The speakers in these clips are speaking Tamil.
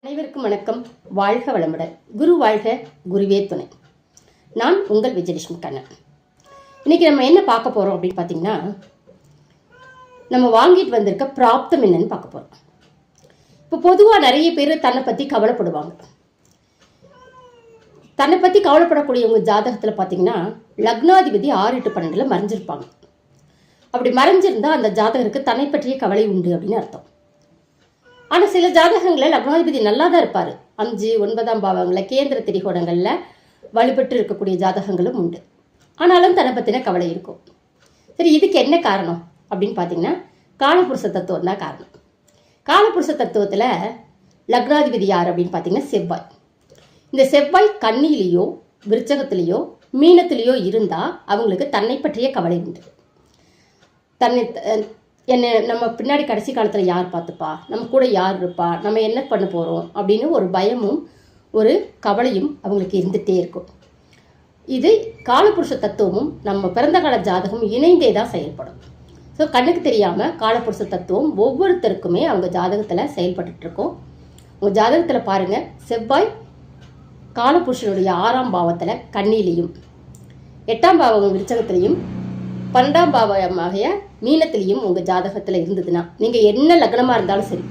அனைவருக்கும் வணக்கம். வாழ்க வளமுடன். குரு வாழ்க, குருவே துணை. நான் உங்கள் விஜயலட்சுமி கண்ணன். இன்னைக்கு நம்ம என்ன பார்க்க போறோம் அப்படின்னு பார்த்தீங்கன்னா, நம்ம வாங்கிட்டு வந்திருக்க பிராப்தம் என்னன்னு பார்க்க போறோம். இப்போ பொதுவாக நிறைய பேர் தன்னை பற்றி கவலைப்படுவாங்க. தன்னை பற்றி கவலைப்படக்கூடியவங்க ஜாதகத்தில் பார்த்தீங்கன்னா லக்னாதிபதி 6-8-12 மறைஞ்சிருப்பாங்க. அப்படி மறைஞ்சிருந்தா அந்த ஜாதகருக்கு தன்னை பற்றிய கவலை உண்டு அப்படின்னு அர்த்தம். ஆனால் சில ஜாதகங்களில் லக்னாதிபதி நல்லா தான் இருப்பார். 5, 9ஆம் பாவங்களில் கேந்திர திரிகோணங்களில் வலுப்பெற்று இருக்கக்கூடிய ஜாதகங்களும் உண்டு. ஆனாலும் தன்னை பற்றின கவலை இருக்கும். சரி, இதுக்கு என்ன காரணம் அப்படின்னு பார்த்தீங்கன்னா காலபுருஷ தத்துவம் தான் காரணம். காலபுருஷ தத்துவத்தில் லக்னாதிபதி யார் அப்படின்னு பார்த்தீங்கன்னா செவ்வாய். இந்த செவ்வாய் கன்னியிலேயோ விருச்சகத்திலேயோ மீனத்திலேயோ இருந்தால் அவங்களுக்கு தன்னை பற்றிய கவலை உண்டு. என்னை நம்ம பின்னாடி கடைசி காலத்தில் யார் பார்த்துப்பா, நம்ம கூட யார் இருப்பா, நம்ம என்ன பண்ண போகிறோம் அப்படின்னு ஒரு பயமும் ஒரு கவலையும் அவங்களுக்கு இருந்துகிட்டே இருக்கும். இது காலபுருஷ தத்துவமும் நம்ம பிறந்த கால ஜாதகமும் இணைந்தே தான் செயல்படும். ஸோ கண்ணுக்கு தெரியாமல் காலபுருஷ தத்துவம் ஒவ்வொருத்தருக்குமே அவங்க ஜாதகத்தில் செயல்பட்டுருக்கோம். உங்கள் ஜாதகத்தில் பாருங்கள், செவ்வாய் காலபுருஷனுடைய 6ஆம் பாவத்தில் கன்னியிலையும் 8ஆம் பாவம் விருச்சகத்திலையும் 12ஆம் பாவமாகிய மீனத்திலையும் உங்கள் ஜாதகத்தில் இருந்ததுன்னா, நீங்கள் என்ன லக்னமாக இருந்தாலும் சரி,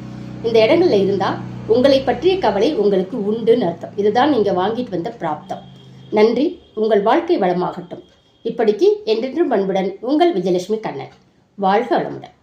இந்த இடங்களில் இருந்தால் உங்களை பற்றிய கவலை உங்களுக்கு உண்டுன்னு அர்த்தம். இதுதான் நீங்கள் வாங்கிட்டு வந்த பிராப்தம். நன்றி. உங்கள் வாழ்க்கை வளமாகட்டும். இப்படிக்கு என்றென்றும் அன்புடன் உங்கள் விஜயலட்சுமி கண்ணன். வாழ்க வளமுடன்.